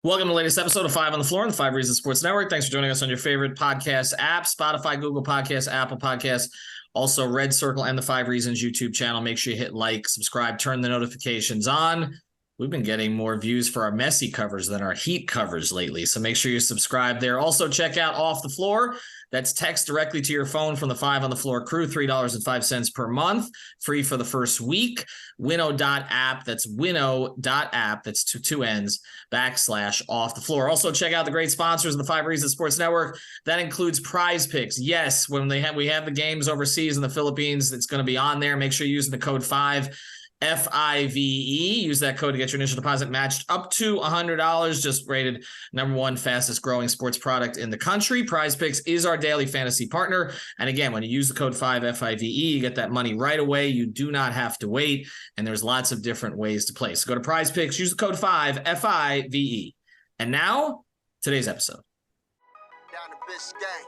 Welcome to the latest episode of Five on the Floor on the Five Reasons Sports Network. Thanks for joining us on your favorite podcast app, Spotify, Google Podcasts, Apple Podcasts, also Red Circle and the Five Reasons YouTube channel. Make sure you hit like, subscribe, turn the notifications on. We've been getting more views for our Messi covers than our Heat covers lately, so make sure you subscribe there. Also, check out Off the Floor. That's text directly to your phone from the Five on the Floor crew, $3.05 per month, free for the first week. Winnow.app, that's winnow.app, that's two N's, / Off the Floor. Also, check out the great sponsors of the Five Reasons Sports Network. That includes Prize Picks. Yes, when we have the games overseas in the Philippines, it's going to be on there. Make sure you're using the code 5. FIVE. Use that code to get your initial deposit matched up to $100. Just rated #1 fastest growing sports product in the country. Prize Picks is our daily fantasy partner. And again, when you use the code 5FIVE, you get that money right away. You do not have to wait. And there's lots of different ways to play. So go to Prize Picks, use the code 5FIVE. And now, today's episode. Down to Biscayne.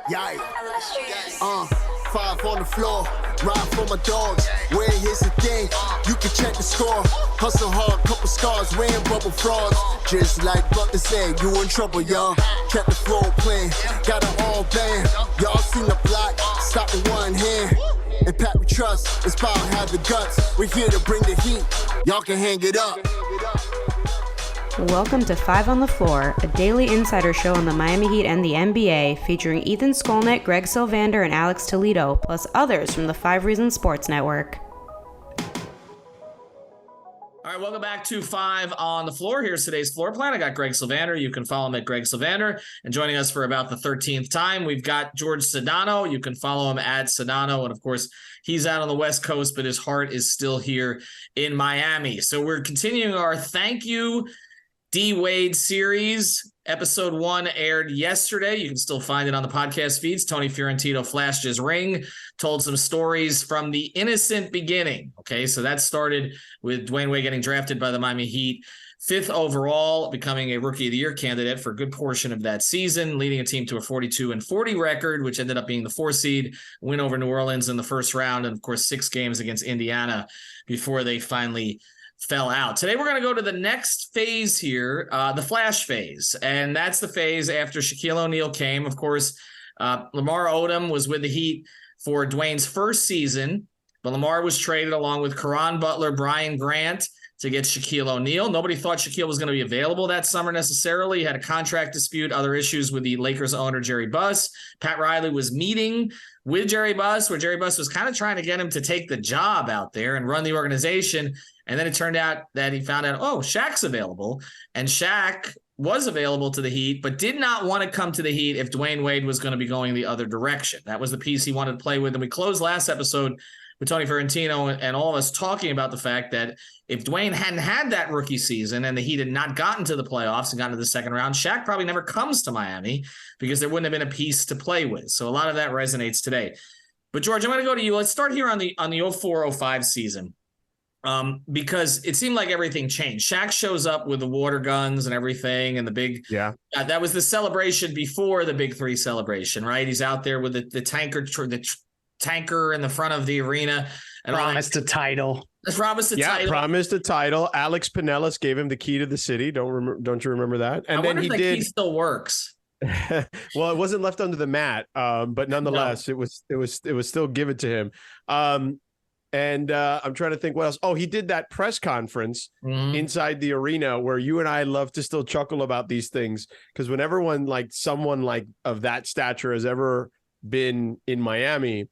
Yeah. Five on the floor, ride for my dogs. Where here's the thing, you can check the score. Hustle hard, couple scars, wearing bubble frogs. Just like Butler said, you in trouble, y'all. Kept the floor playing, got it all banned. Y'all seen the block, stop with one hand. And Pat we trust, it's power, have the guts. We're here to bring the heat, y'all can hang it up. Welcome to Five on the Floor, a daily insider show on the Miami Heat and the NBA, featuring Ethan Skolnick, Greg Sylvander, and Alex Toledo, plus others from the Five Reasons Sports Network. All right, welcome back to Five on the Floor. Here's today's floor plan. I got Greg Sylvander. You can follow him at Greg Sylvander. And joining us for about the 13th time, we've got Jorge Sedano. You can follow him at Sedano. And of course, he's out on the West Coast, but his heart is still here in Miami. So we're continuing our thank you Dwyane Wade series. Episode 1 aired yesterday. You can still find it on the podcast feeds. Tony Fiorentino flashed his ring, told some stories from the innocent beginning. Okay, so that started with Dwyane Wade getting drafted by the Miami Heat, 5th overall, becoming a Rookie of the Year candidate for a good portion of that season, leading a team to a 42-40 record, which ended up being the 4 seed, win over New Orleans in the first round, and of course 6 games against Indiana before they finally fell out. Today, we're going to go to the next phase here, the flash phase. And that's the phase after Shaquille O'Neal came. Of course, Lamar Odom was with the Heat for Dwyane's first season, but Lamar was traded along with Caron Butler, Brian Grant to get Shaquille O'Neal. Nobody thought Shaquille was going to be available that summer necessarily. He had a contract dispute, other issues with the Lakers owner, Jerry Buss. Pat Riley was meeting with Jerry Buss, where Jerry Buss was kind of trying to get him to take the job out there and run the organization. And then it turned out that he found out, oh, Shaq's available. And Shaq was available to the Heat, but did not want to come to the Heat if Dwyane Wade was going to be going the other direction. That was the piece he wanted to play with. And we closed last episode with Tony Fiorentino and all of us talking about the fact that if Dwyane hadn't had that rookie season and the Heat had not gotten to the playoffs and gotten to the second round, Shaq probably never comes to Miami because there wouldn't have been a piece to play with. So a lot of that resonates today. But George, I'm going to go to you. Let's start here on the 04-05 season. Because it seemed like everything changed. Shaq shows up with the water guns and everything, and the big that was the celebration before the Big 3 celebration, right? He's out there with the tanker in the front of the arena and promised a title. Promised a title. Promised a title. Alex Pinellas gave him the key to the city. Don't you remember that? And I then wonder he if that did. key still works. Well, it wasn't left under the mat, but nonetheless, it was still given to him. And I'm trying to think what else. Oh, he did that press conference inside the arena where you and I love to still chuckle about these things, because when everyone someone of that stature has ever been in Miami,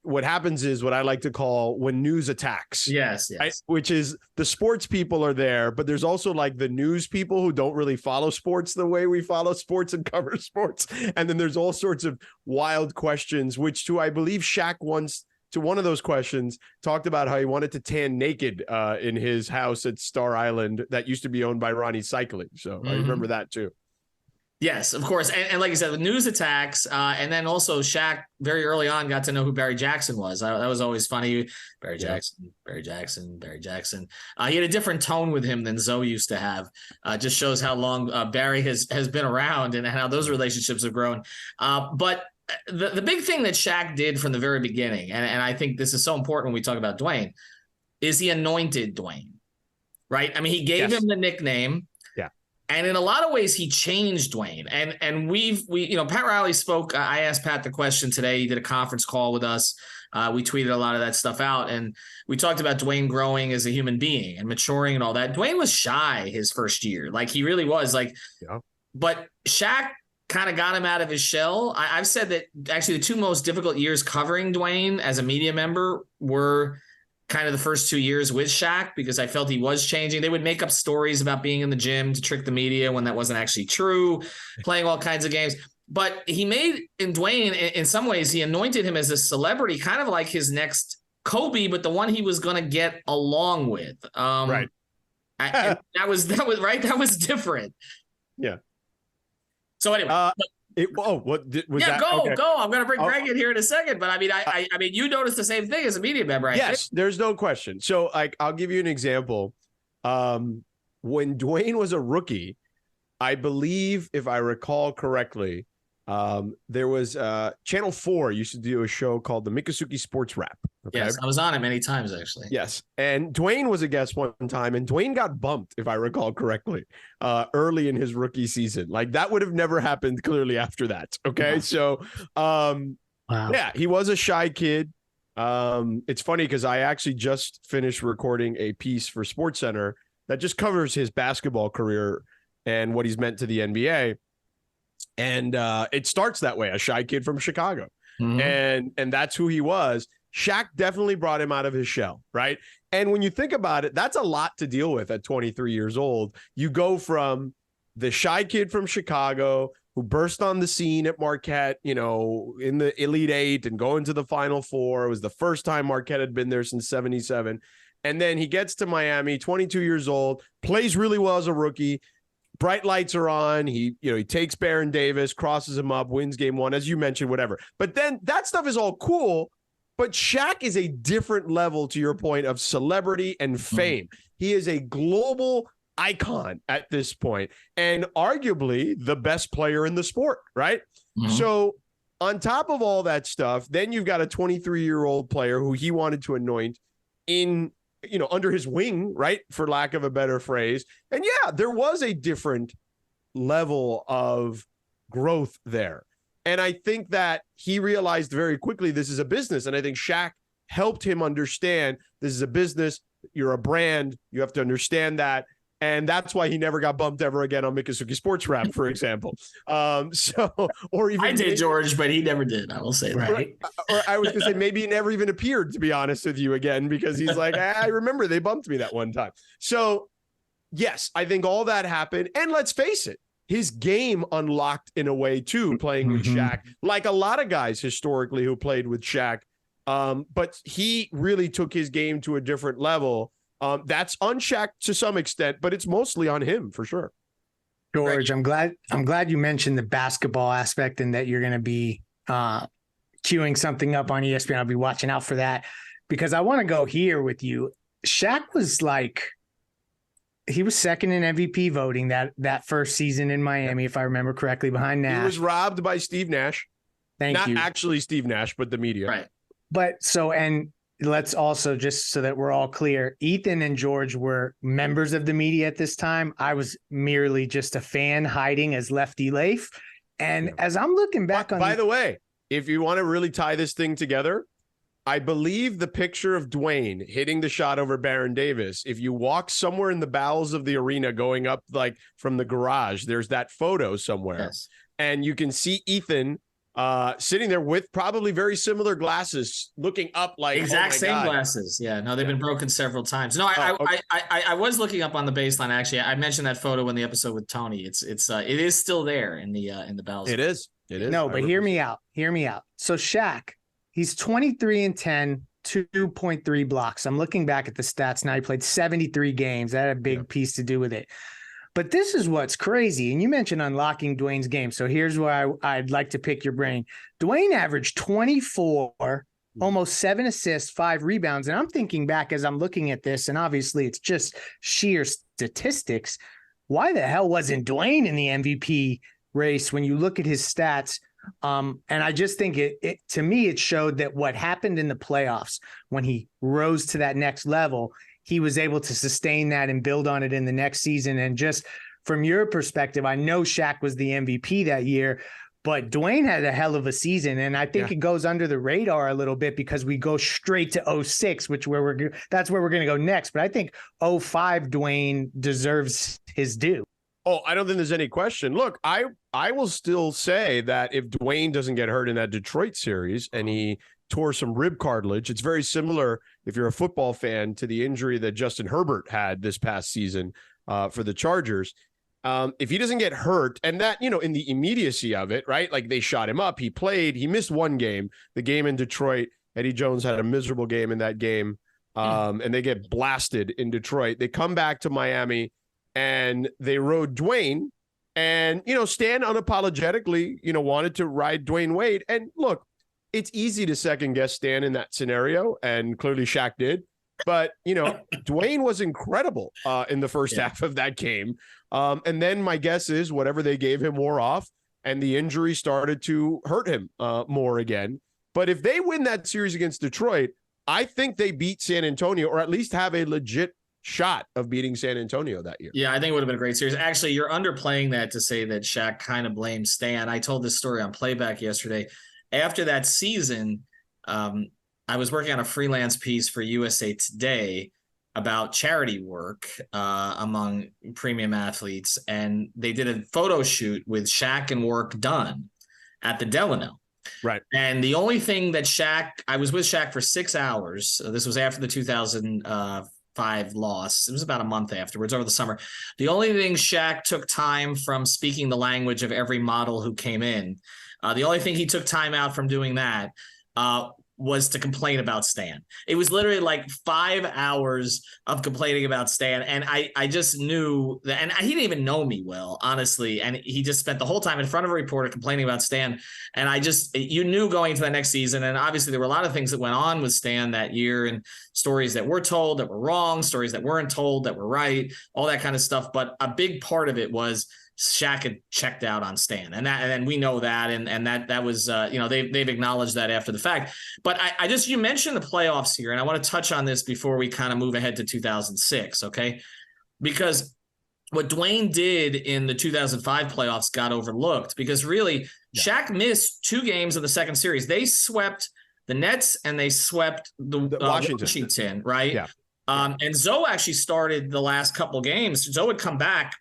what happens is what I like to call when news attacks. Yes. Which is the sports people are there, but there's also the news people who don't really follow sports the way we follow sports and cover sports. And then there's all sorts of wild questions, which I believe Shaq once, to one of those questions, talked about how he wanted to tan naked in his house at Star Island that used to be owned by Ronnie Cycling. So I remember that too. Yes, of course. And like I said, the news attacks, and then also Shaq very early on got to know who Barry Jackson was. That was always funny. Barry Jackson. He had a different tone with him than Zoe used to have. Just shows how long Barry has been around and how those relationships have grown. But the big thing that Shaq did from the very beginning, and I think this is so important when we talk about Dwyane, is he anointed Dwyane, right? I mean, he gave him the nickname. Yeah. And in a lot of ways, he changed Dwyane. And we Pat Riley spoke. I asked Pat the question today. He did a conference call with us. We tweeted a lot of that stuff out, and we talked about Dwyane growing as a human being and maturing and all that. Dwyane was shy his first year, like he really was. But Shaq kind of got him out of his shell. I've said that actually the two most difficult years covering Dwyane as a media member were kind of the first 2 years with Shaq, because I felt he was changing. They would make up stories about being in the gym to trick the media when that wasn't actually true, playing all kinds of games. But he made in Dwyane, in some ways, he anointed him as a celebrity, kind of like his next Kobe, but the one he was going to get along with. Right. That was right. That was different. Yeah. So anyway. Go. I'm going to bring Greg in here in a second, but I mean, you noticed the same thing as a media member. Yes, there's no question. So, I'll give you an example. When Dwyane was a rookie, I believe, if I recall correctly, there was Channel 4 used to do a show called the Miccosukee Sports Wrap. Okay? Yes, I was on it many times, actually. Yes, and Dwyane was a guest one time, and Dwyane got bumped, if I recall correctly, early in his rookie season. Like, that would have never happened clearly after that. Okay, wow. So, yeah, he was a shy kid. It's funny because I actually just finished recording a piece for SportsCenter that just covers his basketball career and what he's meant to the NBA. And it starts that way, a shy kid from Chicago. Mm-hmm. And that's who he was. Shaq definitely brought him out of his shell, right? And when you think about it, that's a lot to deal with at 23 years old. You go from the shy kid from Chicago who burst on the scene at Marquette, in the Elite Eight and going to the Final Four. It was the first time Marquette had been there since 77. And then he gets to Miami, 22 years old, plays really well as a rookie. Bright lights are on. He takes Baron Davis, crosses him up, wins game one, as you mentioned, whatever. But then that stuff is all cool. But Shaq is a different level, to your point, of celebrity and fame. Mm-hmm. He is a global icon at this point, and arguably the best player in the sport, right? Mm-hmm. So on top of all that stuff, then you've got a 23-year-old player who he wanted to anoint in, under his wing, right? For lack of a better phrase. And yeah, there was a different level of growth there. And I think that he realized very quickly this is a business. And I think Shaq helped him understand this is a business. You're a brand. You have to understand that. And that's why he never got bumped ever again on Miccosukee Sports Wrap, for example. Or even I did, George, but he never did. I will say that. Right. Or I was going to say maybe he never even appeared, to be honest with you, again, because he's like, I remember they bumped me that one time. So, yes, I think all that happened. And let's face it, his game unlocked in a way, too, playing with Shaq, like a lot of guys historically who played with Shaq. But he really took his game to a different level. That's on Shaq to some extent, but it's mostly on him for sure. George, I'm glad you mentioned the basketball aspect and that you're going to be queuing something up on ESPN. I'll be watching out for that because I want to go here with you. Shaq was he was second in MVP voting that first season in Miami, if I remember correctly, behind Nash. He was robbed by Steve Nash. Thank you. Not actually Steve Nash, but the media. Right. But and let's also, just so that we're all clear, Ethan and George were members of the media at this time. I was merely just a fan hiding as Lefty Leif. And as I'm looking back on... By the way, if you want to really tie this thing together, I believe the picture of Dwyane hitting the shot over Baron Davis, if you walk somewhere in the bowels of the arena going up like from the garage, there's that photo somewhere. Yes. And you can see Ethan sitting there with probably very similar glasses, looking up like exact same glasses. Yeah, no, they've been broken several times. No, I was looking up on the baseline. Actually, I mentioned that photo in the episode with Tony. It is still there in the bowels. It is. No, but hear me out. So Shaq, he's 23-10, 2.3 blocks. I'm looking back at the stats now. He played 73 games. That had a big piece to do with it. But this is what's crazy. And you mentioned unlocking Dwyane's game. So here's where I'd like to pick your brain. Dwyane averaged 24, almost 7 assists, 5 rebounds. And I'm thinking back as I'm looking at this, and obviously it's just sheer statistics. Why the hell wasn't Dwyane in the MVP race when you look at his stats? And I just think it to me, it showed that what happened in the playoffs when he rose to that next level, he was able to sustain that and build on it in the next season. And just from your perspective, I know Shaq was the MVP that year, but Dwyane had a hell of a season. And I think it goes under the radar a little bit because we go straight to 06, that's where we're going to go next. But I think 05 Dwyane deserves his due. Oh, I don't think there's any question. Look, I will still say that if Dwyane doesn't get hurt in that Detroit series and he tore some rib cartilage, it's very similar, if you're a football fan, to the injury that Justin Herbert had this past season for the Chargers. If he doesn't get hurt, and that, in the immediacy of it, right? Like they shot him up. He played. He missed one game, the game in Detroit. Eddie Jones had a miserable game in that game, and they get blasted in Detroit. They come back to Miami, and they rode Dwyane. And, Stan unapologetically, wanted to ride Dwyane Wade. And look, it's easy to second guess Stan in that scenario, and clearly Shaq did. But, Dwyane was incredible in the first half of that game. And then my guess is whatever they gave him wore off, and the injury started to hurt him more again. But if they win that series against Detroit, I think they beat San Antonio, or at least have a legit shot of beating San Antonio that year. Yeah, I think it would have been a great series. Actually, you're underplaying that to say that Shaq kind of blamed Stan. I told this story on Playback yesterday. After that season, I was working on a freelance piece for USA Today about charity work among premium athletes, and they did a photo shoot with Shaq and work done at the Delano. Right. And the only thing that I was with Shaq for 6 hours. So this was after the 2005 loss. It was about a month afterwards, over the summer. The only thing Shaq took time from speaking the language of every model who came in. The only thing he took time out from doing that was to complain about Stan. It was literally like 5 hours of complaining about Stan. And I just knew that, and he didn't even know me well, honestly. And he just spent the whole time in front of a reporter complaining about Stan. And you knew going into the next season. And obviously there were a lot of things that went on with Stan that year, and stories that were told that were wrong, stories that weren't told that were right, all that kind of stuff. But a big part of it was Shaq had checked out on Stan, and we know that, and that was they've acknowledged that after the fact. But you mentioned the playoffs here, and I want to touch on this before we kind of move ahead to 2006, okay? Because what Dwyane did in the 2005 playoffs got overlooked, because really Shaq missed 2 games of the second series. They swept the Nets and they swept the Washington, right? Yeah. And Zoe actually started the last couple games. Zoe would come back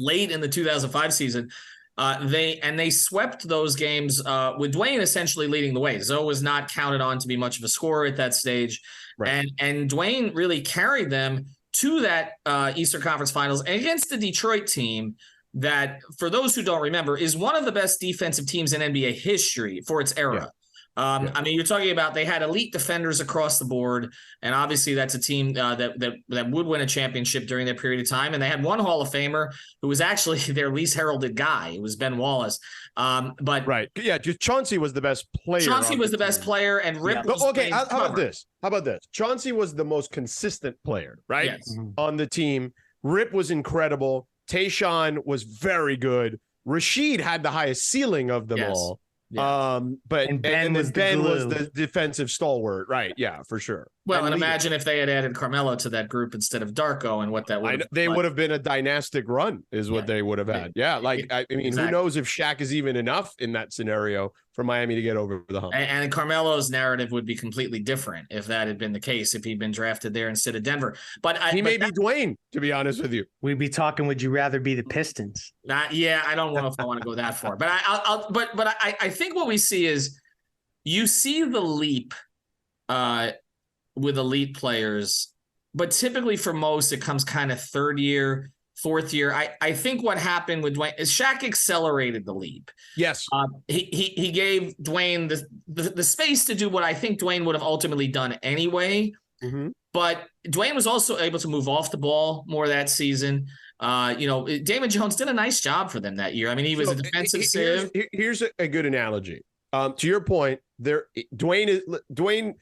late in the 2005 season. They swept those games with Dwyane essentially leading the way. Zoe was not counted on to be much of a scorer at that stage. Right. And Dwyane really carried them to that Eastern Conference Finals against the Detroit team that, for those who don't remember, is one of the best defensive teams in NBA history for its era. Yeah. I mean, you're talking about, they had elite defenders across the board, and obviously that's a team that would win a championship during that period of time. And they had one Hall of Famer who was actually their least heralded guy. It was Ben Wallace. But right, yeah, Chauncey was the best player. Chauncey was the best player, and Rip. Was okay, how about this? Chauncey was the most consistent player, right? Yes. On the team. Rip was incredible. Tayshaun was very good. Rashid had the highest ceiling of them all. Yeah. But Ben was the defensive stalwart, right? Yeah, for sure. Well, and imagine if they had added Carmelo to that group instead of Darko, and what that would would have been a dynastic run, is what they would have had. Yeah, I mean, exactly. Who knows if Shaq is even enough in that scenario for Miami to get over the hump? And Carmelo's narrative would be completely different if that had been the case, if he'd been drafted there instead of Denver. But he may be Dwyane, to be honest with you. We'd be talking, would you rather be the Pistons? Yeah, I don't know if I want to go that far. But I think what we see is, you see the leap with elite players, but typically for most it comes kind of third year, fourth year. I think what happened with Dwyane is Shaq accelerated the leap. Yes. He gave Dwyane the space to do what I think Dwyane would have ultimately done anyway. Mm-hmm. But Dwyane was also able to move off the ball more that season. Damon Jones did a nice job for them that year. I mean, he was a defensive sieve. Here's a good analogy. To your point, Dwyane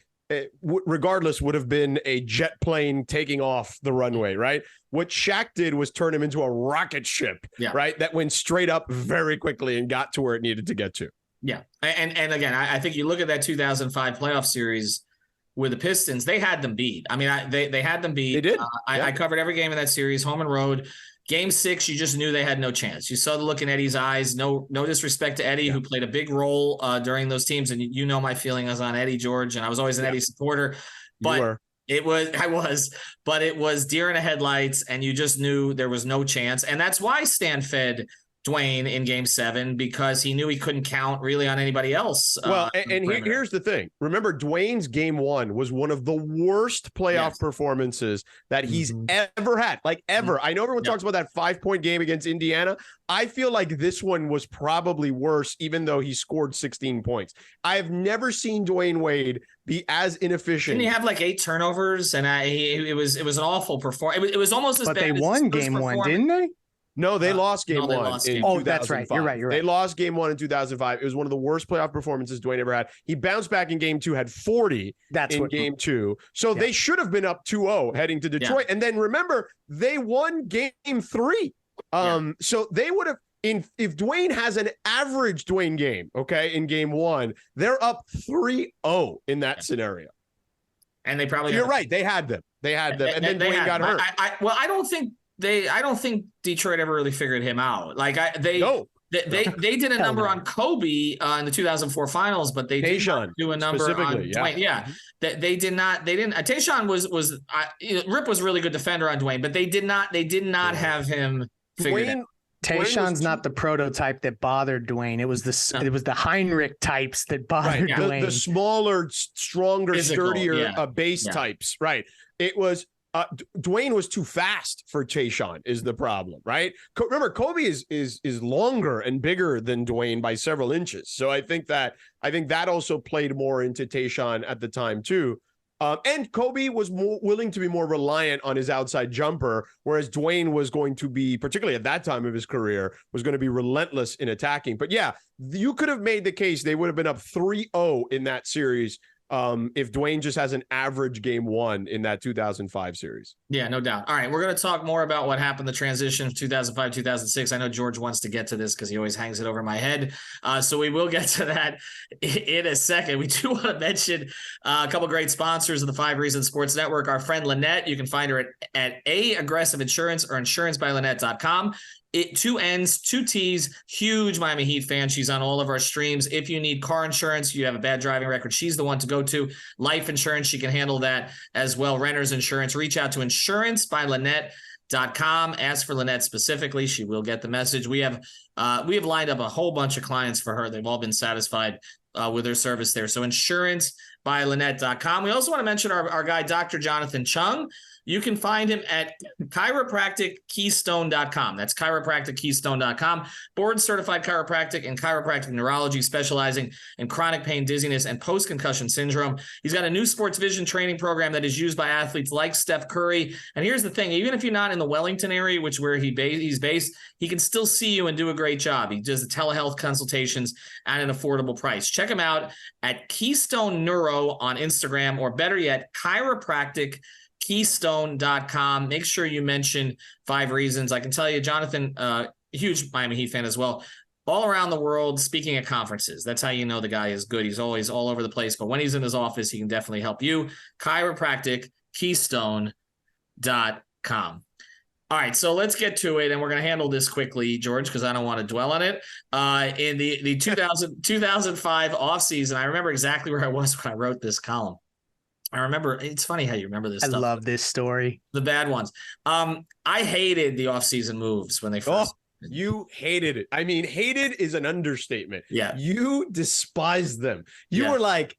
regardless would have been a jet plane taking off the runway, right? What Shaq did was turn him into a rocket ship, right? That went straight up very quickly and got to where it needed to get to. Yeah. And again, I think you look at that 2005 playoff series with the Pistons, they had them beat. I mean, they had them beat. They did. I covered every game of that series, home and road. Game 6, you just knew they had no chance. You saw the look in Eddie's eyes. No disrespect to Eddie, who played a big role during those teams. And you know my feelings on Eddie, George, and I was always an Eddie supporter. But it was deer in the headlights, and you just knew there was no chance. And that's why Stan fed Dwyane in Game 7, because he knew he couldn't count really on anybody else. Well, here's the thing. Remember, Dwyane's Game 1 was one of the worst playoff performances that he's ever had, like ever. I know everyone talks about that 5-point game against Indiana. I feel like this one was probably worse, even though he scored 16 points. I have never seen Dwyane Wade be as inefficient. Didn't he have like 8 turnovers? And it was an awful performance. It was almost as bad. But they won Game 1, didn't they? No, they lost Game 1 in 2005. That's right. You're right. They lost Game 1 in 2005. It was one of the worst playoff performances Dwyane ever had. He bounced back in Game 2, had 40 in Game 2. So they should have been up 2-0 heading to Detroit. And then remember, they won Game 3. So they would have, if Dwyane has an average Dwyane game, in Game 1, they're up 3-0 in that scenario. And they probably You're right. They had them. And then Dwyane got hurt. I don't think Detroit ever really figured him out. Like they did a number on Kobe in the 2004 finals, but they did not do a number on Dwyane. Yeah. They didn't. Tayshaun was Rip was a really good defender on Dwyane, but they did not have him figured out. Tayshaun's not the prototype that bothered Dwyane. It was the Heinrich types that bothered Dwyane. The smaller, stronger, sturdier base types. Right. It was. Dwyane was too fast for Tayshaun is the problem, right? Remember, Kobe is longer and bigger than Dwyane by several inches. So I think that also played more into Tayshaun at the time too. And Kobe was more willing to be more reliant on his outside jumper, whereas Dwyane was going to be, particularly at that time of his career, was going to be relentless in attacking. But yeah, you could have made the case they would have been up 3-0 in that series if Dwyane just has an average Game 1 in that 2005 series. Yeah, no doubt. All right, we're going to talk more about what happened, the transition of 2005, 2006. I know George wants to get to this because he always hangs it over my head. So we will get to that in a second. We do want to mention a couple great sponsors of the 5 Reasons Sports Network. Our friend Lynette, you can find her at Aggressive Insurance or insurancebylynette.com. 2 N's, 2 T's, huge Miami Heat fan. She's on all of our streams. If you need car insurance, you have a bad driving record, she's the one to go to. Life insurance, she can handle that as well. Renter's insurance, reach out to insurancebylynette.com. Ask for Lynette specifically. She will get the message. We have lined up a whole bunch of clients for her. They've all been satisfied with her service there. So insurancebylynette.com. We also want to mention our guy, Dr. Jonathan Chung. You can find him at chiropractickeystone.com. That's chiropractickeystone.com. Board certified chiropractic and chiropractic neurology, specializing in chronic pain, dizziness, and post-concussion syndrome. He's got a new sports vision training program that is used by athletes like Steph Curry. And here's the thing, even if you're not in the Wellington area, which where he's based, he can still see you and do a great job. He does the telehealth consultations at an affordable price. Check him out at Keystone Neuro on Instagram, or better yet, chiropractickeystone.com. Make sure you mention 5 Reasons. I can tell you, Jonathan, huge Miami Heat fan as well, all around the world, speaking at conferences. That's how you know the guy is good. He's always all over the place, but when he's in his office, he can definitely help you. chiropractickeystone.com. All right, so let's get to it, and we're going to handle this quickly, George, because I don't want to dwell on it. In the 2005 offseason, I remember exactly where I was when I wrote this column. I remember, it's funny how you remember this stuff. I love this story. The bad ones. I hated the offseason moves when they first. You hated it. I mean, hated is an understatement. Yeah. You despised them. You were like,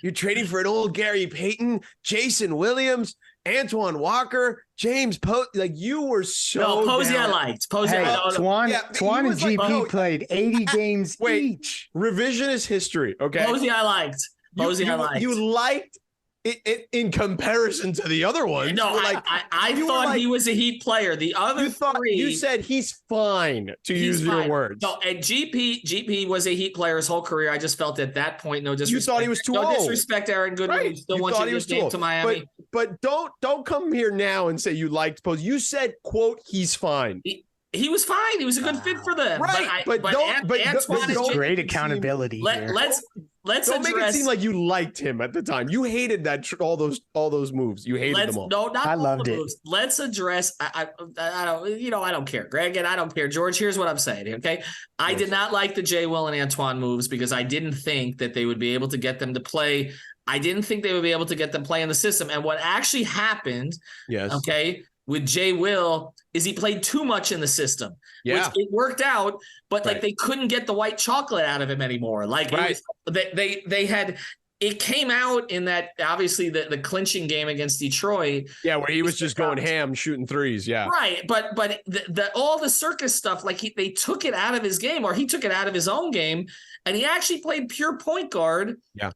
you're trading for an old Gary Payton, Jason Williams, Antoine Walker, James Posey. Like, you were so. No, Posey I liked. Posey. Hey, Twan and GP played 80 games each. Revisionist history. Okay. Posey I liked. You liked it in comparison to the other ones. No, I thought he was a Heat player. The other three, you said he's fine, to use your words. No, and GP was a Heat player his whole career. I just felt at that point, no disrespect. You thought he was too old. No disrespect, Aaron Goodwin. Right. Still want you to get to Miami. But don't come here now and say you liked Posey. You said, quote, he's fine. He was fine. He was a good fit for them. Right, but Antoine This is is great accountability here. Let's don't make it address. seem like you liked him at the time. You hated that all those moves. You hated them all. No, not I all loved the it. moves. Let's address. I don't. I don't care, Greg, and I don't care, George. Here's what I'm saying. Okay, I did not like the Jay Will and Antoine moves because I didn't think that they would be able to get them to play. I didn't think they would be able to get them play in the system. And what actually happened, okay, with Jay Will is he played too much in the system. Yeah. Which it worked out, but like they couldn't get the white chocolate out of him anymore. Like they had. It came out in that obviously the clinching game against Detroit. Yeah, where he was just going ham, shooting threes. Yeah, right. But the all the circus stuff, like they took it out of his game, or he took it out of his own game, and he actually played pure point guard. Yeah.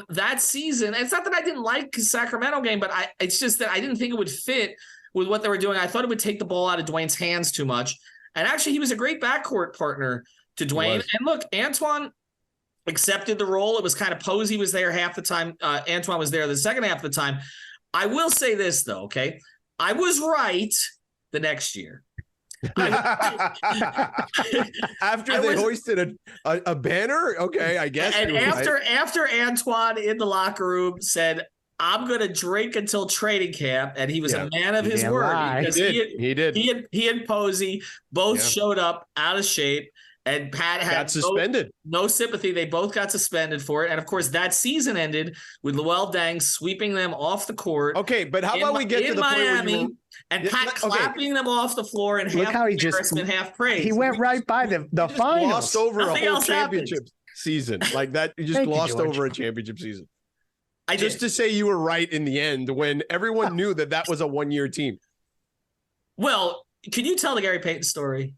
That season. And it's not that I didn't like his Sacramento game, but it's just that I didn't think it would fit with what they were doing. I thought it would take the ball out of Dwyane's hands too much. And actually, he was a great backcourt partner to Dwyane. And look, Antoine accepted the role. It was kind of Posey was there half the time. Antoine was there the second half of the time. I will say this, though, okay? I was right the next year. After they hoisted a banner? Okay, I guess. And after Antoine in the locker room said, I'm going to drink until training camp, and he was a man of his word. Because he and Posey both showed up out of shape. And Pat had suspended. No sympathy. They both got suspended for it. And, of course, that season ended with Luol Deng sweeping them off the court. Okay, but how about we get to the Miami, point where and Pat clapping them off the floor and look half how he embarrassment, half praise. He went right by the finals. Glossed over Nothing a whole else championship season. Like that, you just glossed over a championship season. Just to say you were right in the end when everyone knew that was a one-year team. Well, can you tell the Gary Payton story?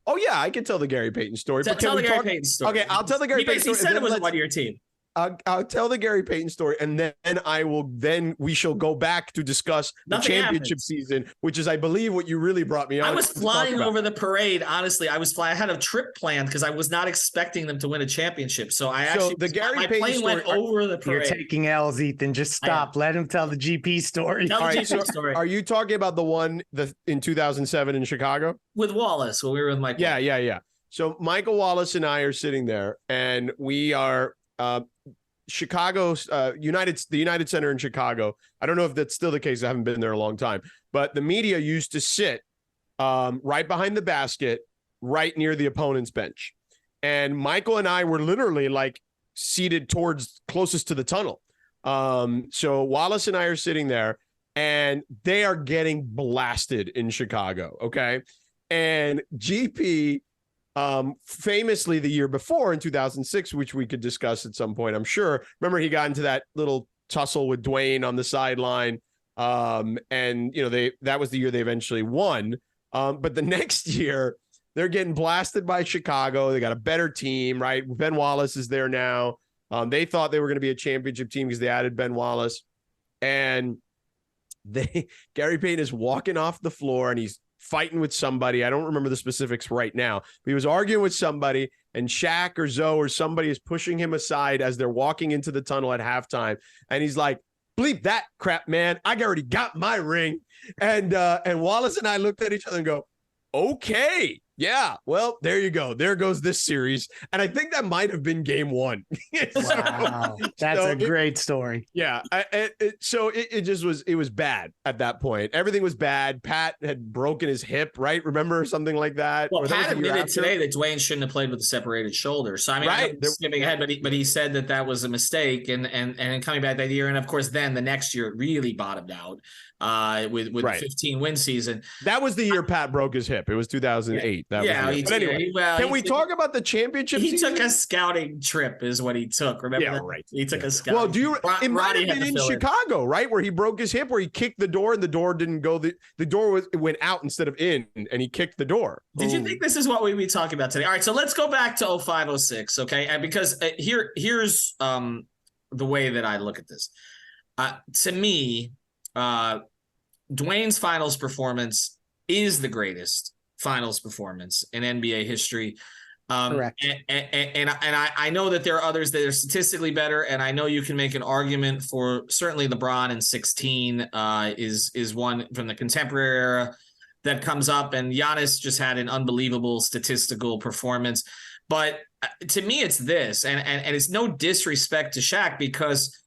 Oh, yeah, I can tell the Gary Payton story. Tell the Gary Payton story. Okay, I'll tell the Gary Payton story. He said it was a one-year team. I'll tell the Gary Payton story, and then we shall go back to discuss the championship season, which is, I believe, what you really brought me on. I was flying over the parade. Honestly, I had a trip planned because I was not expecting them to win a championship. So my plane went over the parade. You're taking L's, Ethan. Just stop. Let him tell the GP story. Tell the GP story. Are you talking about the one in 2007 in Chicago with Wallace when we were with Mike? Yeah. So Michael Wallace and I are sitting there, and we are. Chicago's the United Center in Chicago. I don't know if that's still the case. I haven't been there a long time, but the media used to sit right behind the basket, right near the opponent's bench. And Michael and I were literally like seated closest to the tunnel. So Wallace and I are sitting there, and they are getting blasted in Chicago. Okay. And GP, famously the year before in 2006, which we could discuss at some point, I'm sure. Remember, he got into that little tussle with Dwyane on the sideline. And that was the year they eventually won. But the next year they're getting blasted by Chicago. They got a better team, right? Ben Wallace is there now. They thought they were going to be a championship team because they added Ben Wallace, and Gary Payton is walking off the floor and he's fighting with somebody. I don't remember the specifics right now, but he was arguing with somebody, and Shaq or Zoe or somebody is pushing him aside as they're walking into the tunnel at halftime. And he's like, bleep that crap, man. I already got my ring. And Wallace and I looked at each other and go, okay, yeah, well, there you go. There goes this series. And I think that might have been game one. Wow. That's a great story. Yeah. It was bad at that point. Everything was bad. Pat had broken his hip, right? Remember something like that? Well, Pat admitted today that Dwyane shouldn't have played with a separated shoulder. So, I mean, right. I'm skipping ahead, but he said that was a mistake. And coming back that year. And of course, then the next year it really bottomed out with the 15-win season. That was the year Pat broke his hip. It was 2008. Can we talk about the championship season? He took a scouting trip is what he took. Remember that? Right. He took a scouting. Well, it might have been in Chicago, right? Where he broke his hip, where he kicked the door and the door didn't go. The door went out instead of in, and he kicked the door. Did you think this is what we'd be talking about today? All right, so let's go back to 05-06, okay? And because here's the way that I look at this. To me, Dwyane's finals performance is the greatest finals performance in NBA history. Correct. And I know that there are others that are statistically better, and I know you can make an argument for certainly LeBron in 16 is one from the contemporary era. that comes up, and Giannis just had an unbelievable statistical performance. But to me, it's this, and it's no disrespect to Shaq, because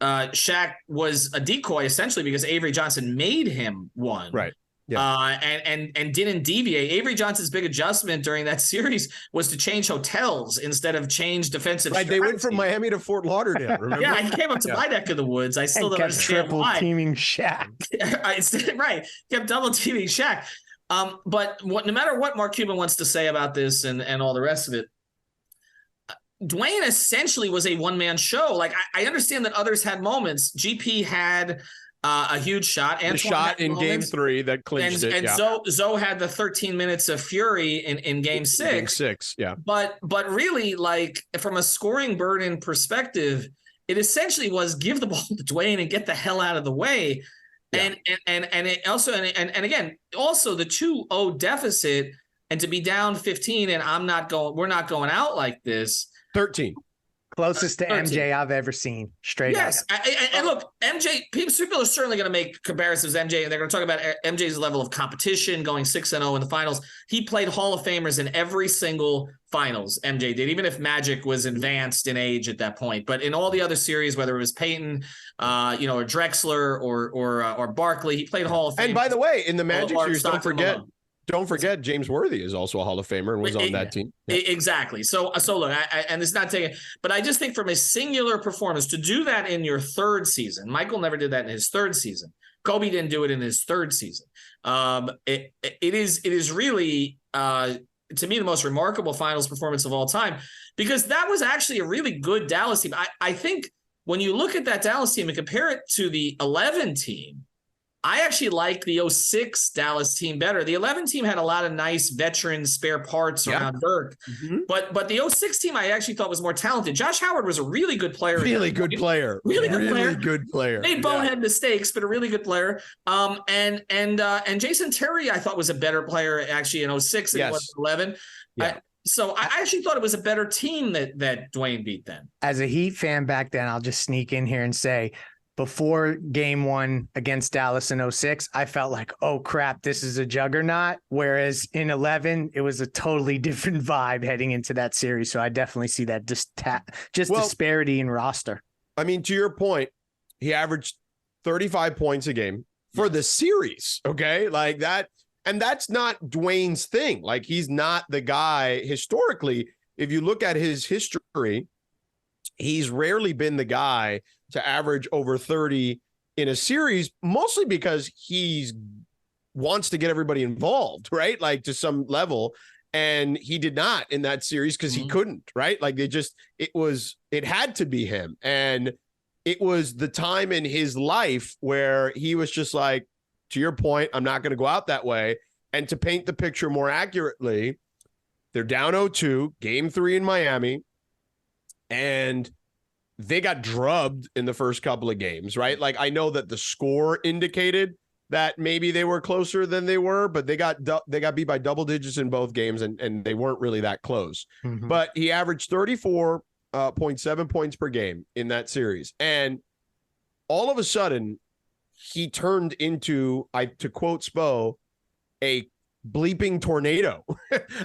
Shaq was a decoy essentially because Avery Johnson made him one. Right. Yeah. And didn't deviate. Avery Johnson's big adjustment during that series was to change hotels instead of change defensive strategy. They went from Miami to Fort Lauderdale. Remember? Yeah, he came up to my neck of the woods. I still don't understand triple why. teaming Shaq. Right, kept double teaming Shaq. But no matter what Mark Cuban wants to say about this and all the rest of it, Dwyane essentially was a one-man show. Like, I understand that others had moments. GP had a huge shot. The shot in Game 3 that clinched it. And Zoe had the 13 minutes of fury in Game 6. Game 6, yeah. But really, like, from a scoring burden perspective, it essentially was give the ball to Dwyane and get the hell out of the way. Yeah. And it also and again, also the 2-0 deficit, and to be down 15 and we're not going out like this. 13. Closest to 13. MJ I've ever seen. Straight up. Yes. And look, MJ, people are certainly going to make comparisons to MJ, and they're going to talk about MJ's level of competition, going 6-0 in the finals. He played Hall of Famers in every single finals, MJ did, even if Magic was advanced in age at that point. But in all the other series, whether it was Peyton, or Drexler or Barkley, he played Hall of Fame. And by the way, in the Magic series, don't forget James Worthy is also a Hall of Famer and was on that team. Yeah. Exactly. So look, and it's not taking, but I just think from a singular performance to do that in your third season, Michael never did that in his third season. Kobe didn't do it in his third season. It is really, to me, the most remarkable finals performance of all time, because that was actually a really good Dallas team. I think when you look at that Dallas team and compare it to the 11 team, I actually like the 06 Dallas team better. The 11 team had a lot of nice veteran spare parts around Burke, but the 06 team I actually thought was more talented. Josh Howard was a really good player. Really good player. Made bonehead mistakes, but a really good player. And Jason Terry I thought was a better player actually in 06 than he was in 11. Yeah. So I actually thought it was a better team that Dwyane beat then. As a Heat fan back then, I'll just sneak in here and say, before Game 1 against Dallas in 06, I felt like, oh crap, this is a juggernaut. Whereas in 11, it was a totally different vibe heading into that series. So I definitely see that disparity in roster. I mean, to your point, he averaged 35 points a game for the series. Okay. Like that. And that's not Dwyane's thing. Like, he's not the guy historically. If you look at his history, he's rarely been the guy to average over 30 in a series, mostly because he wants to get everybody involved, right? Like, to some level. And he did not in that series because he couldn't, right? Like, it had to be him. And it was the time in his life where he was just like, to your point, I'm not going to go out that way. And to paint the picture more accurately, they're down 0-2, Game 3 in Miami, and they got drubbed in the first couple of games, right? Like, I know that the score indicated that maybe they were closer than they were, but they got beat by double digits in both games, and they weren't really that close. But he averaged 34.7 points per game in that series. And all of a sudden, he turned into, to quote Spo, a bleeping tornado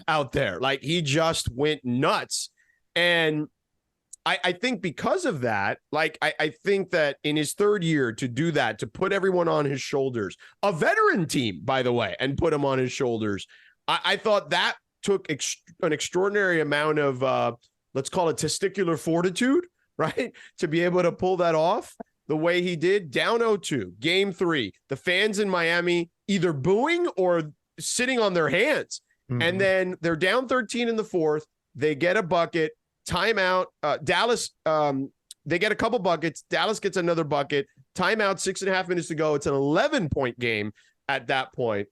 out there. Like, he just went nuts. And I think because of that, like, I think that in his third year to do that, to put everyone on his shoulders, a veteran team, by the way, and put him on his shoulders, I thought that took an extraordinary amount of, let's call it testicular fortitude, right? To be able to pull that off the way he did. Down 0-2, Game 3, the fans in Miami either booing or sitting on their hands. And then they're down 13 in the fourth. They get a bucket. Timeout. Dallas, they get a couple buckets. Dallas gets another bucket. Timeout, 6.5 minutes to go. It's an 11-point game at that point.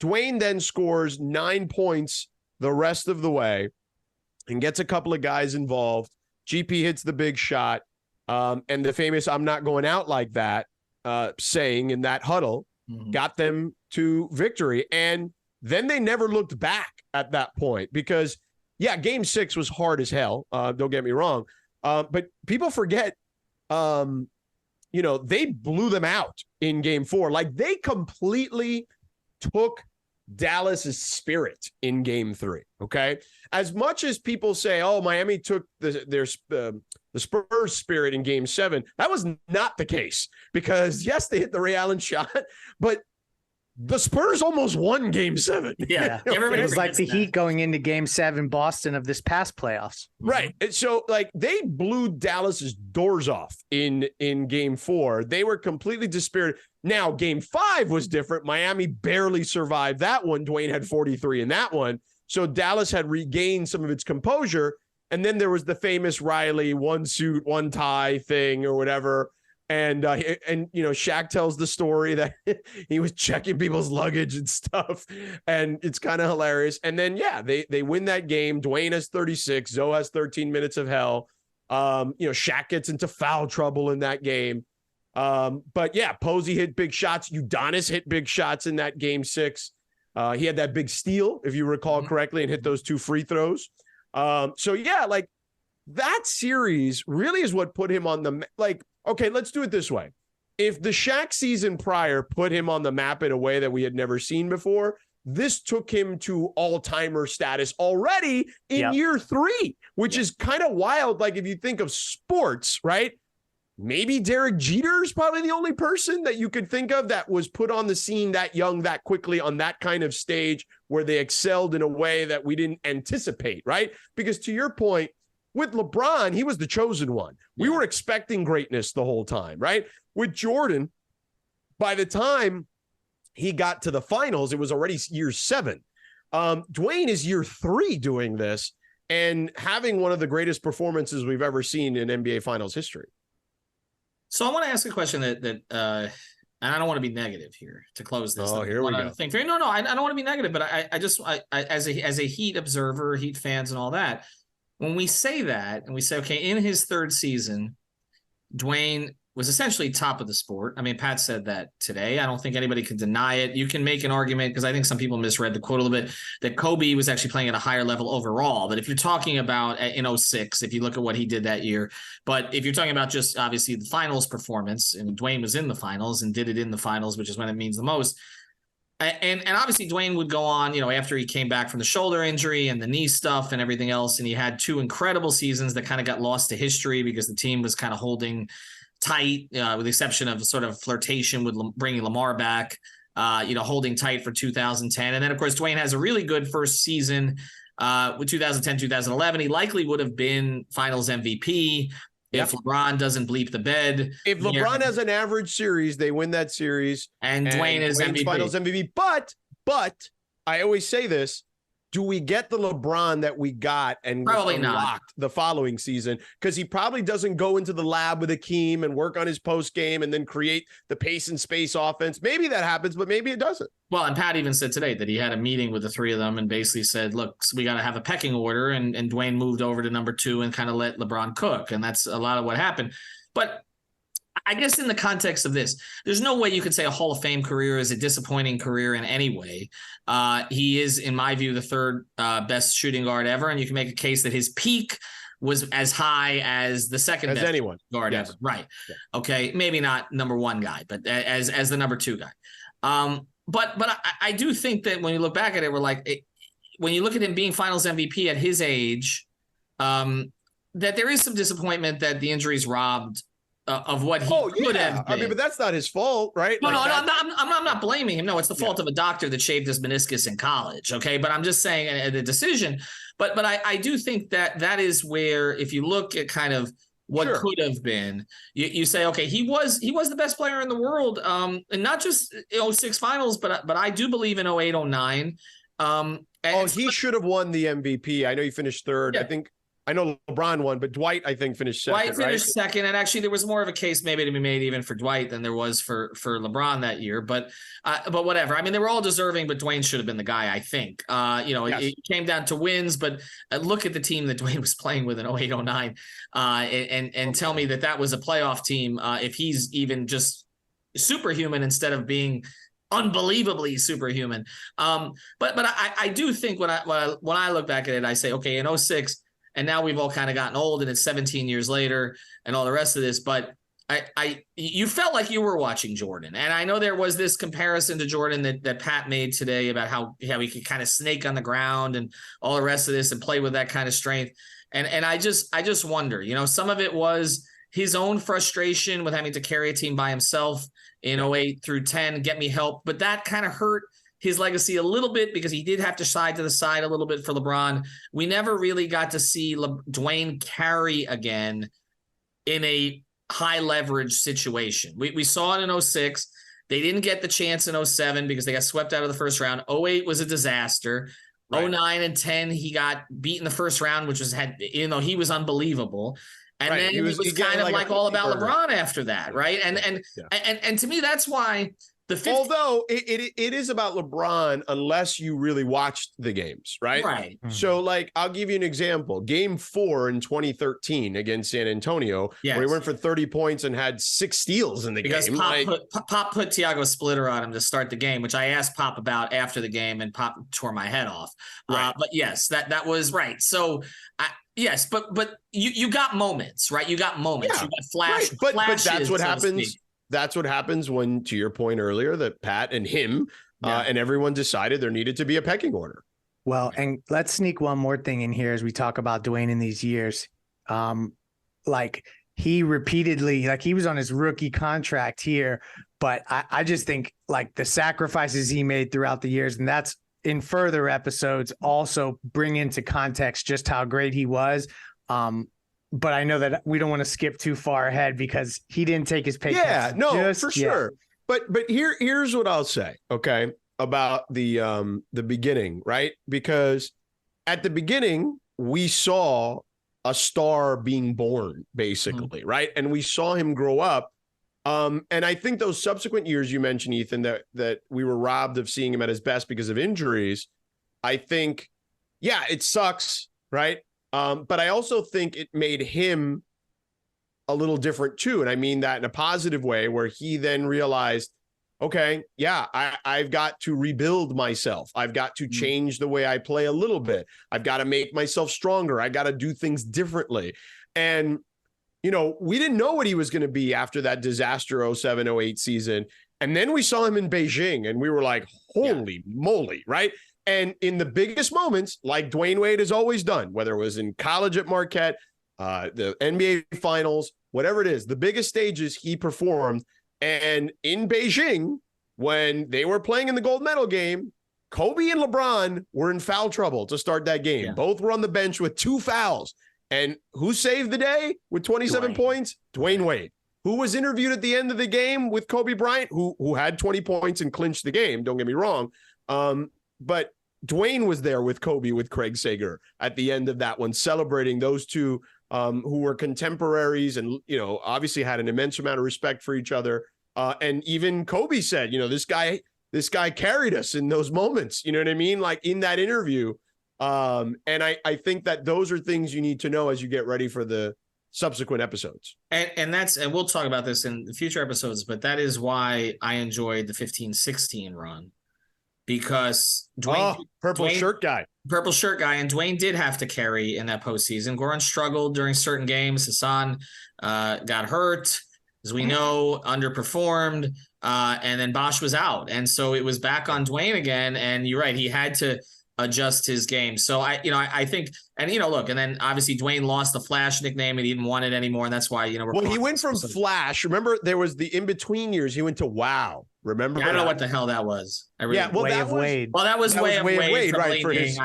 Dwyane then scores 9 points the rest of the way and gets a couple of guys involved. GP hits the big shot. And the famous "I'm not going out like that" saying in that huddle got them to victory. And then they never looked back at that point because, yeah, Game 6 was hard as hell. Don't get me wrong. But people forget, they blew them out in Game 4. Like, they completely took Dallas's spirit in game 3. Okay. As much as people say, oh, Miami took the Spurs spirit in game 7, that was not the case, because yes, they hit the Ray Allen shot, but the Spurs almost won game 7. Yeah. It was like the Heat going into game 7 Boston of this past playoffs. Right. And so like they blew Dallas's doors off in game 4. They were completely dispirited. Now game 5 was different. Miami barely survived that one. Dwyane had 43 in that one. So Dallas had regained some of its composure. And then there was the famous Riley 1 suit, 1 tie thing or whatever. And Shaq tells the story that he was checking people's luggage and stuff, and it's kind of hilarious. And then, they win that game. Dwyane has 36. Zoe has 13 minutes of hell. Shaq gets into foul trouble in that game. But Posey hit big shots. Udonis hit big shots in that game 6. He had that big steal, if you recall correctly, and hit those 2 free throws. That series really is what put him on the okay, let's do it this way. If the Shaq season prior put him on the map in a way that we had never seen before, this took him to all-timer status already in year 3, which is kind of wild. Like if you think of sports, right? Maybe Derek Jeter is probably the only person that you could think of that was put on the scene that young, that quickly on that kind of stage where they excelled in a way that we didn't anticipate, right? Because to your point, with LeBron, he was the chosen one. We were expecting greatness the whole time, right? With Jordan, by the time he got to the finals, it was already year 7. Dwyane is year 3 doing this and having one of the greatest performances we've ever seen in NBA Finals history. So I want to ask a question that and I don't want to be negative here to close this. Oh, here we go. No, I don't want to be negative, but I just as a Heat observer, Heat fans and all that, when we say that and we say, okay, in his 3rd season, Dwyane was essentially top of the sport. I mean, Pat said that today. I don't think anybody can deny it. You can make an argument, because I think some people misread the quote a little bit, that Kobe was actually playing at a higher level overall. But if you're talking about in 06, if you look at what he did that year, but if you're talking about just obviously the finals performance, and Dwyane was in the finals and did it in the finals, which is when it means the most. And obviously Dwyane would go on, after he came back from the shoulder injury and the knee stuff and everything else. And he had 2 incredible seasons that kind of got lost to history because the team was kind of holding tight, with the exception of sort of flirtation with bringing Lamar back, holding tight for 2010. And then, of course, Dwyane has a really good first season with 2010, 2011. He likely would have been finals MVP. If LeBron doesn't bleep the bed. If LeBron has an average series, they win that series. And Dwyane is MVP. Finals MVP. But I always say this, do we get the LeBron that we got and probably unlocked the following season? Because he probably doesn't go into the lab with Akeem and work on his post game and then create the pace and space offense. Maybe that happens, but maybe it doesn't. Well, and Pat even said today that he had a meeting with the 3 of them and basically said, look, we got to have a pecking order. And Dwyane moved over to number 2 and kind of let LeBron cook. And that's a lot of what happened. But I guess in the context of this, there's no way you could say a Hall of Fame career is a disappointing career in any way. He is, in my view, the 3rd best shooting guard ever. And you can make a case that his peak was as high as the 2nd best anyone guard ever. Right. Yeah. Okay. Maybe not number 1 guy, but as the number 2 guy. But I do think that when you look back at it, when you look at him being finals MVP at his age, that there is some disappointment that the injuries robbed of what he could have been. I mean, but that's not his fault, right? No, I'm not blaming him. No, it's the fault of a doctor that shaved his meniscus in college. Okay, but I'm just saying the decision. But I do think that is where, if you look at kind of what could have been, you say, okay, he was the best player in the world, and not just 06 finals, but I do believe in 08, 09. He should have won the MVP. I know he finished 3rd. Yeah. I know LeBron won, but Dwight, I think, finished 2nd. Dwight finished 2nd, and actually there was more of a case maybe to be made even for Dwight than there was for LeBron that year. But whatever. I mean, they were all deserving, but Dwyane should have been the guy, I think. It came down to wins, but look at the team that Dwyane was playing with in 08, 09, and tell me that was a playoff team if he's even just superhuman instead of being unbelievably superhuman. But I do think when I look back at it, I say, okay, in 06, and now we've all kind of gotten old and it's 17 years later and all the rest of this. But you felt like you were watching Jordan. And I know there was this comparison to Jordan that Pat made today about how he could kind of snake on the ground and all the rest of this and play with that kind of strength. And I just wonder, you know, some of it was his own frustration with having to carry a team by himself in 08 through 10, get me help. But that kind of hurt his legacy a little bit because he did have to side to the side a little bit for LeBron. We never really got to see Dwyane carry again in a high leverage situation. We saw it in 06. They didn't get the chance in 07 because they got swept out of the first round. 08 was a disaster. Right. 09 and 10, he got beat in the first round, which was he was unbelievable. And right. then he was kind of like all about LeBron after that, right? And to me, that's why although it is about LeBron unless you really watched the games, right? Right. So, like, I'll give you an example. Game 4 in 2013 against San Antonio, where he went for 30 points and had 6 steals in the game. Pop put Thiago Splitter on him to start the game, which I asked Pop about after the game, and Pop tore my head off. Right. But yes, that was right. So, yes, but you got moments, right? You got moments. You got flashes. But that's what happens. That's what happens when, to your point earlier, that Pat and him and everyone decided there needed to be a pecking order. Well, and let's sneak one more thing in here as we talk about Dwyane in these years. Like he repeatedly, like he was on his rookie contract here, but I just think like the sacrifices he made throughout the years, and that's in further episodes also bring into context just how great he was. But I know that we don't want to skip too far ahead because he didn't take his pay. Yeah, no, for sure. But here's what I'll say, okay, about the beginning, right? Because at the beginning, we saw a star being born, basically, right? And we saw him grow up. And I think those subsequent years you mentioned, Ethan, that we were robbed of seeing him at his best because of injuries. I think, it sucks, right? But I also think it made him a little different too. And I mean that in a positive way, where he then realized, okay, I've got to rebuild myself. I've got to change the way I play a little bit. I've got to make myself stronger. I got to do things differently. And, you know, we didn't know what he was going to be after that disaster 07-08 season. And then we saw him in Beijing and we were like, holy moly, right? And in the biggest moments, like Dwyane Wade has always done, whether it was in college at Marquette, the NBA finals, whatever it is, the biggest stages he performed. And in Beijing, when they were playing in the gold medal game, Kobe and LeBron were in foul trouble to start that game. Both were on the bench with 2 fouls. And who saved the day with 27 points? Dwyane Wade, who was interviewed at the end of the game with Kobe Bryant, who had 20 points and clinched the game. Don't get me wrong. But Dwyane was there with Kobe, with Craig Sager at the end of that one, celebrating those two who were contemporaries and, you know, obviously had an immense amount of respect for each other. And even Kobe said, you know, this guy carried us in those moments. You know what I mean? Like in that interview. And I think that those are things you need to know as you get ready for the subsequent episodes. And we'll talk about this in future episodes, but that is why I enjoyed the 15-16 run. Because purple shirt guy, and Dwyane did have to carry in that postseason. Goran struggled during certain games. Hassan got hurt, as we know, underperformed, and then Bosch was out, and so it was back on Dwyane again. And you're right, he had to adjust his game. So I think, and look, and then obviously Dwyane lost the Flash nickname and he didn't want it anymore, and that's why he went from Flash. Remember, there was the in between years. He went to Wow. Remember? I don't know what the hell that was. Way of Wade. Well, that was Way of Wade, right? For his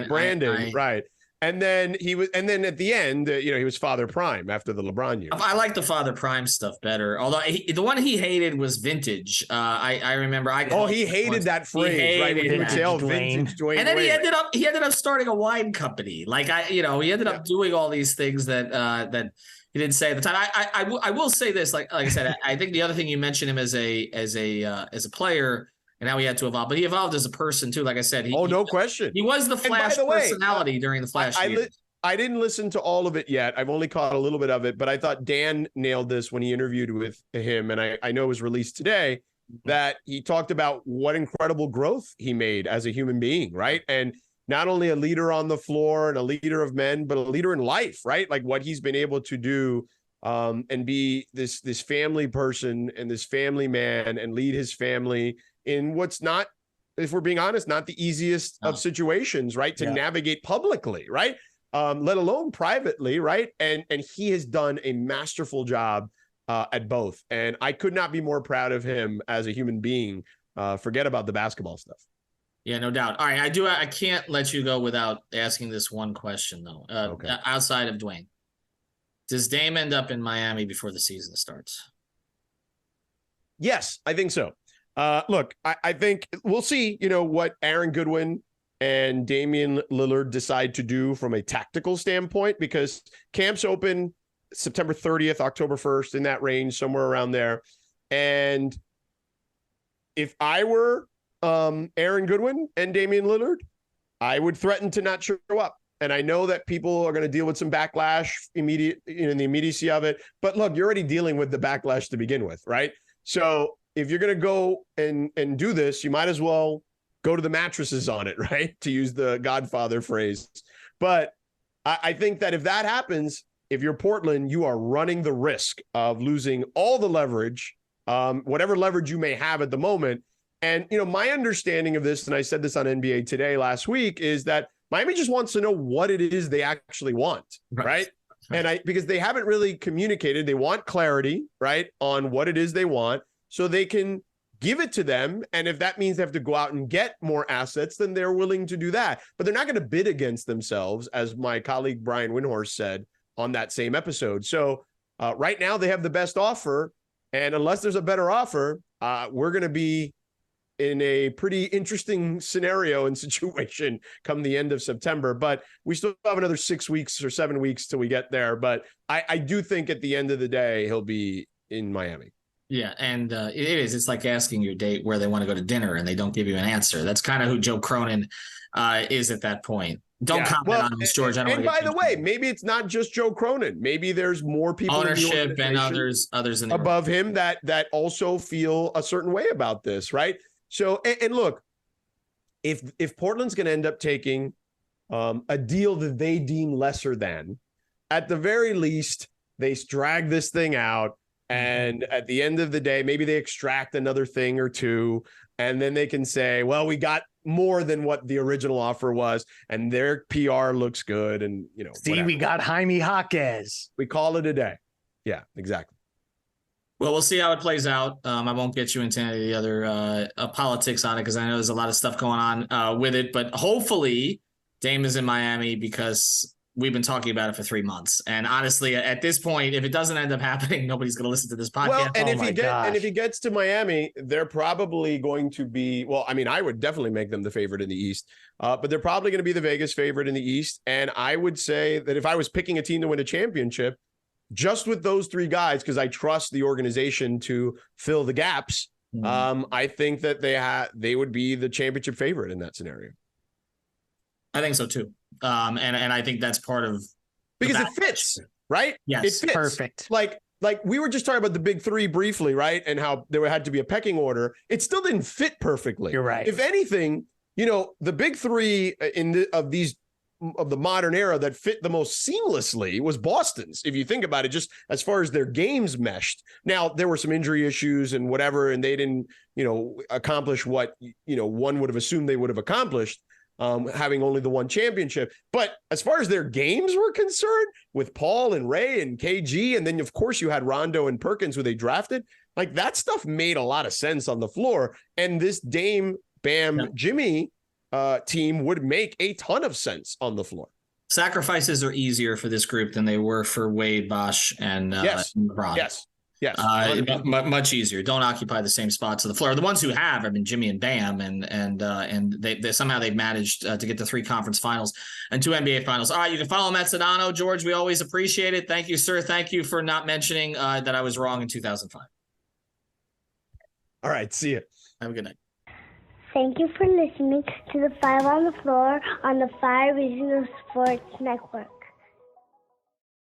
branding, right? And then at the end, he was Father Prime after the LeBron years. I like the Father Prime stuff better. Although the one he hated was vintage. I remember. He hated that phrase, right? He would say, vintage Dwyane. And then Wade. he ended up starting a wine company. Like he ended up doing all these things that he didn't say at the time. I will say this, like I said, I think the other thing you mentioned him as a player. And how he had to evolve, but he evolved as a person too. Like I said, no question. He was the Flash personality during the Flash. I didn't listen to all of it yet. I've only caught a little bit of it, but I thought Dan nailed this when he interviewed with him. And I know it was released today that he talked about what incredible growth he made as a human being, right? And not only a leader on the floor and a leader of men, but a leader in life, right? Like what he's been able to do and be this family person and this family man and lead his family in what's not, if we're being honest, not the easiest of situations, right? To navigate publicly, right? Let alone privately, right? And he has done a masterful job at both. And I could not be more proud of him as a human being. Forget about the basketball stuff. Yeah, no doubt. All right, I can't let you go without asking this one question though. Okay. Outside of Dwyane, does Dame end up in Miami before the season starts? Yes, I think so. Look, I think we'll see, what Aaron Goodwin and Damian Lillard decide to do from a tactical standpoint, because camps open September 30th, October 1st, in that range, somewhere around there. And if I were Aaron Goodwin and Damian Lillard, I would threaten to not show up. And I know that people are going to deal with some backlash in the immediacy of it. But look, you're already dealing with the backlash to begin with, right? So if you're going to go and do this, you might as well go to the mattresses on it, right? To use the Godfather phrase. But I think that if that happens, if you're Portland, you are running the risk of losing all the leverage, whatever leverage you may have at the moment. And, my understanding of this, and I said this on NBA Today last week, is that Miami just wants to know what it is they actually want, right? And because they haven't really communicated, they want clarity, right, on what it is they want so they can give it to them. And if that means they have to go out and get more assets, then they're willing to do that. But they're not going to bid against themselves, as my colleague Brian Windhorst said on that same episode. So right now they have the best offer. And unless there's a better offer, we're going to be in a pretty interesting scenario and situation come the end of September. But we still have another 6 weeks or 7 weeks till we get there. But I do think at the end of the day, he'll be in Miami. Yeah, and it is. It's like asking your date where they want to go to dinner and they don't give you an answer. That's kind of who Joe Cronin is at that point. Don't comment on this, George. And by the way, maybe it's not just Joe Cronin. Maybe there's more people, ownership and others in the above him that also feel a certain way about this, right? So, and look, if Portland's going to end up taking a deal that they deem lesser than, at the very least, they drag this thing out. And at the end of the day, maybe they extract another thing or two, and then they can say, well, we got more than what the original offer was, and their PR looks good. And, see, whatever. We got Jaime Jaquez. We call it a day. Yeah, exactly. Well, we'll see how it plays out. I won't get you into any of the other politics on it, because I know there's a lot of stuff going on with it. But hopefully Dame is in Miami, because we've been talking about it for 3 months. And honestly, at this point, if it doesn't end up happening, nobody's going to listen to this podcast. Well, and if he gets to Miami, they're probably going to be, well, I mean, I would definitely make them the favorite in the East, but they're probably going to be the Vegas favorite in the East. And I would say that if I was picking a team to win a championship, just with those three guys, because I trust the organization to fill the gaps, I think that they would be the championship favorite in that scenario. I think so too. And I think that's part of, because it fits, right? Yes, it fits. Perfect. Like we were just talking about the big three briefly, right? And how there had to be a pecking order. It still didn't fit perfectly. You're right. If anything, the big three of the modern era that fit the most seamlessly was Boston's. If you think about it, just as far as their games meshed. Now there were some injury issues and whatever, and they didn't, accomplish what, one would have assumed they would have accomplished. Having only the one championship. But as far as their games were concerned, with Paul and Ray and KG, and then of course you had Rondo and Perkins, who they drafted, like that stuff made a lot of sense on the floor. And this Dame, Bam, Jimmy team would make a ton of sense on the floor. Sacrifices are easier for this group than they were for Wade, Bosh, and LeBron. Yes. Much easier. Don't occupy the same spots on the floor. The ones who have been Jimmy and Bam, and they somehow they've managed to get to 3 conference finals and 2 NBA finals. All right, you can follow him at Sedano. George, we always appreciate it. Thank you, sir. Thank you for not mentioning that I was wrong in 2005. All right, see you. Have a good night. Thank you for listening to the 5 on the Floor on the 5 Regional Sports Network.